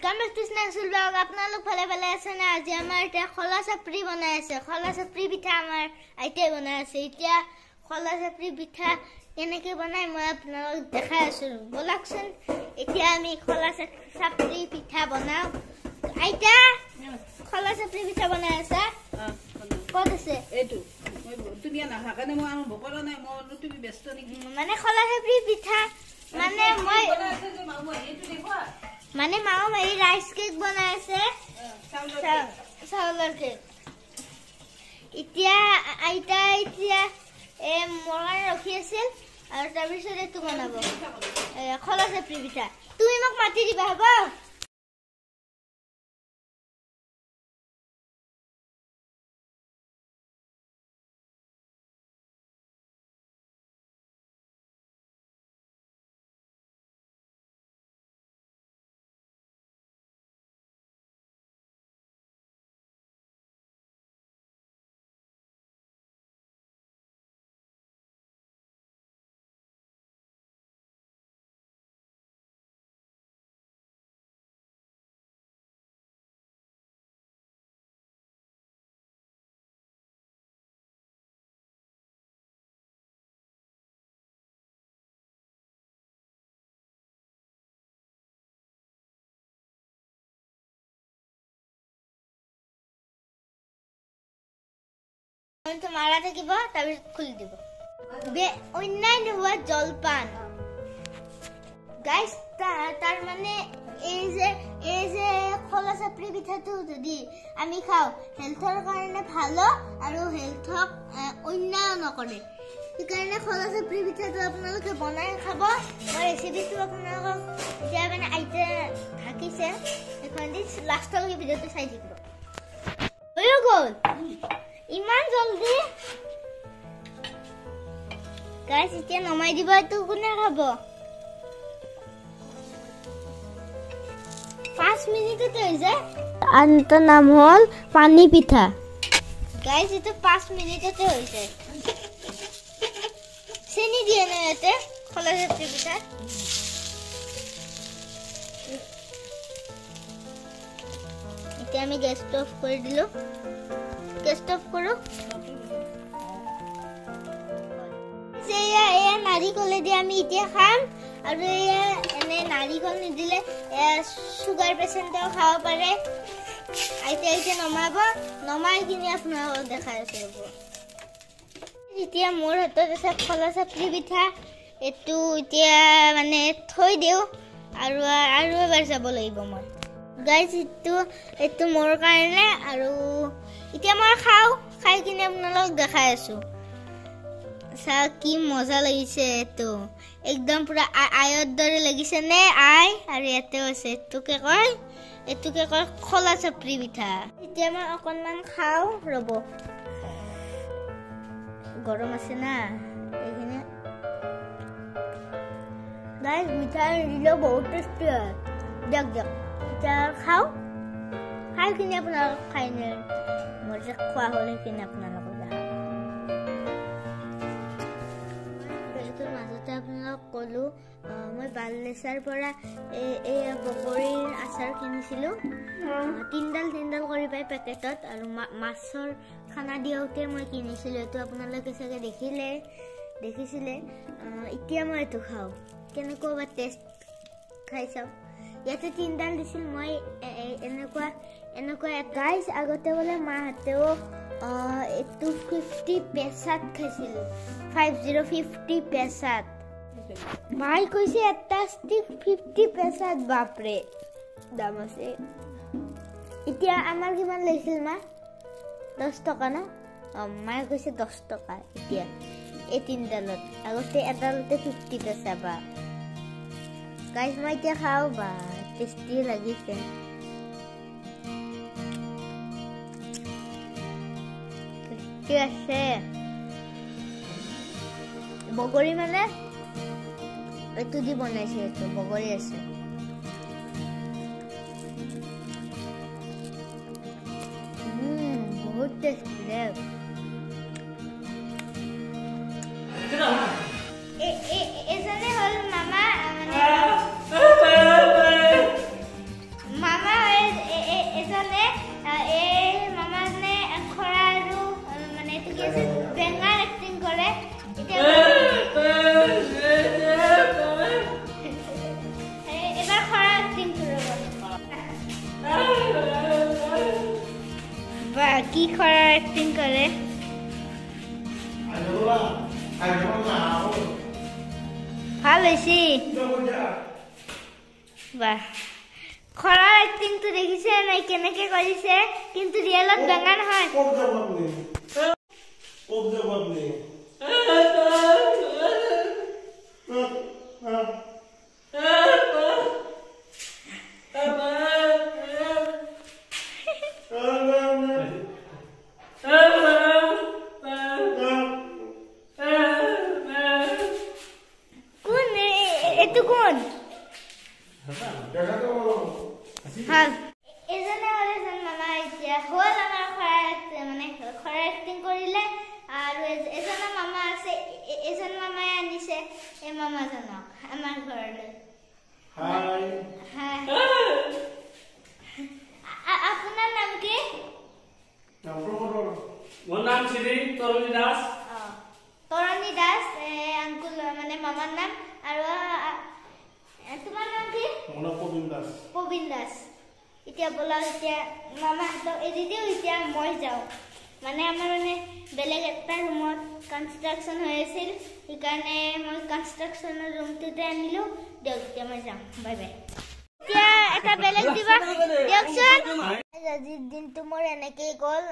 welcome back to snacks blog আপোনালোক ভালে ভালে আছে না আজি আমাৰ এটা খলা চাপৰি বনাই আছে খলা চাপৰি পিঠা আমাৰ আইতে বনাই আছে এতিয়া খলা চাপৰি পিঠা কেনেকৈ বনাই মই আপোনালোক দেখাই আছো বলকচোন এতিয়া আমি খলা চাপৰি পিঠা বনাও আইতা খলা চাপৰি পিঠা বনাই আছে ক'ত আছে এইটো মই তুমি না হাকানে মই আৰম্ভ কৰা নাই মই তুমি ব্যস্ত নেকি মানে খলা চাপৰি পিঠা মানে মই माने माओ मेरी राइस केक बनाए से साउलर केक इतिया आइता इतिया ए मोरगान रखी আছিল আৰু তাৰ পিছত এটো বনাব খলা চাপৰি পিঠা তুমি মোক মাতি দিবা হ'ব तुम्हारा থাকিব তাৰ পিছত খুলি দিব বে অন্যান্য হোৱা জলপান গাইস তাৰ মানে এই যে খলা চাপৰি পিঠাটো যদি আমি খাও হেলথৰ কাৰণে ভালো আৰু হেলথক অন্যায় নকৰে সেইকাৰণে খলা চাপৰি পিঠাটো আপোনালোকে বনাই খাব মই ৰেচিপিটো আপোনালোকক এতিয়া মানে আইতা থাকিছে এখন দি লাষ্টলৈকে ভিডিঅ'টো চাই থাকিব হৈ গ'ল ইমান জলদি গাইস এতিয়া নমাই দিবা তো কোনে খাব 5 মিনিটতে হৈ যায় আনটো নাম হল পানী পিঠা গাইস এটা 5 মিনিটতে হৈ যায় চেনি দিয়ে না এতে খলা চাপৰি পিঠা এতিয়া আমি গ্যাস অফ কৰি দিলো গেস্ট অফ কৰো যে এয়া নাৰিকলে দি আমি এতিয়া খাম আৰু এয়া এনে নাৰিকল নিদিলে সুগাৰ পেশেন্টও খাব পাৰে আইতে নমাই কিনে আপোনালোকক দেখাই আছো এতিয়া মোৰ হাতত আছে খলা চাপৰি পিঠা এটো এতিয়া মানে থৈ দিও আৰু এবাৰ যাব লাগিব মই গাইস এটো মোৰ কাৰণে আৰু এতিয়া মই খাই কিনে আপোনালোক দেখাই আছো সা কি মজা লাগিছে এটো একদম পুৰা আয়ৰ দৰে লাগিছে নে আই আৰু এতে আছে এটোকে কয় খলা চাপৰি পিঠা এতিয়া মই অকনমান খাও ৰব গৰম আছে না এইখিনি গাইস মিঠা দিলে বহুত টেষ্টি হয় দেখ এতিয়া খাই কিনে আপোনালোক খাই নে মজা খোৱা হলে কিনে আপোনালোকক মাজতে আপোনালোক কলো মই বাললেচাৰ পৰা এই বগৰীৰ আচাৰ কিনিছিলো তিনডাল কৰি পাই পেকেটত আৰু মাছৰ খানা দিওঁতে মই কিনিছিলো এইটো আপোনালোকে চাগে দেখিছিলে এতিয়া মই এইটো খাওঁ কেনেকুৱা টেষ্ট খাই চাওঁ ইয়াতে তিনডাল দিছিল মই এনেকুৱা গাইস আগতে বলে মাহাতেও 250 পেসাত খাইছিল 5050 পেসাত ভাই কৈছে এটা ষ্টিক 50 পেসাত বাপৰে দাম আছে এতিয়া আমাৰ কিমান লৈছিল মা 10 টকা না মায়ে কৈছে 10 টকা এতিয়া এই তিনডালত আগতে এডালতে 50 পেসা বা গাইস মই এতিয়া খাও বা টেষ্টি লাগিছে কি আছে বগৰী মানে এটো দি বনাইছে এটো বগৰী আছে বহুত টেষ্টি এজনে হল মামা কি খৰাৰ এক্টিং কৰে ভাল হৈছে বাহ খৰাৰ এক্টিংটো দেখিছে নাই কেনেকে কৰিছে কিন্তু ৰিয়েলত বেঙা নহয় মোৰ নাম শ্ৰী তৰণী দাস আংকুল মানে মামাৰ নাম আৰু তোমাৰ নাম কি প্ৰবীণ দাস এতিয়া বলা এতিয়া মামাহঁতক এৰি দিওঁ এতিয়া মই যাওঁ মানে আমাৰ মানে বেলেগ এটা ৰুমত কনষ্ট্ৰাকশ্যন হৈ আছিল সেইকাৰণে মই কনষ্ট্ৰাকশ্যনৰ ৰুমটোতে আনিলোঁ দিয়ক এতিয়া মই যাওঁ বাই বাই এতিয়া এটা বেলেগ দিবা দিয়কচোন আজিৰ দিনটো মোৰ এনেকেই গ'ল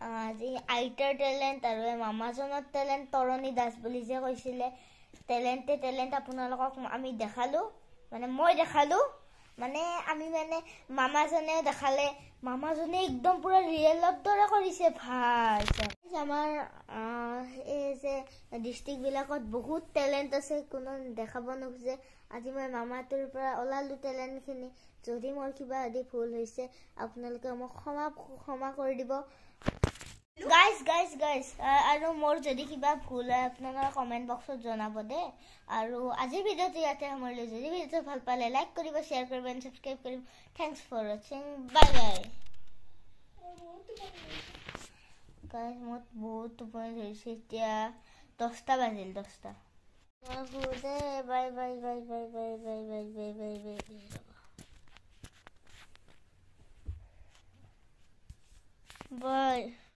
আজি আইতাৰ টেলেণ্ট আৰু মামাজনৰ টেলেণ্ট তৰণী দাস বুলি যে কৈছিলে টেলেণ্ট আপোনালোকক আমি দেখালোঁ মানে মই দেখালোঁ মানে আমি মানে মামাজনেও দেখালে মামাজনে একদম পুৰা ৰিয়েলৰ দৰে কৰিছে ভাল আমাৰ এই যে ডিষ্ট্ৰিক্টবিলাকত বহুত টেলেণ্ট আছে কোনো দেখাব নোখোজে আজি মই মামাটোৰ পৰা ওলালোঁ টেলেণ্টখিনি যদি মোৰ কিবা আদি ভুল হৈছে আপোনালোকে মোক ক্ষমা কৰি দিব গাইজ আৰু মোৰ যদি কিবা ভুল হয় আপোনালোকে কমেণ্ট বক্সত জনাব দেই আৰু আজিৰ ভিডিঅ'টো ইয়াতে সামৰিলোঁ যদি ভিডিঅ'টো ভাল পালে লাইক কৰিব শ্বেয়াৰ কৰিব এণ্ড ছাবস্ক্ৰাইব কৰিব থেংকছ ফৰ ৱাচিং বাই বাই গাইজ মোৰ বহুত টোপনি ধৰিছে এতিয়া 10টা বাজিল 10টা bye bye bye bye bye bye bye bye bye bye bye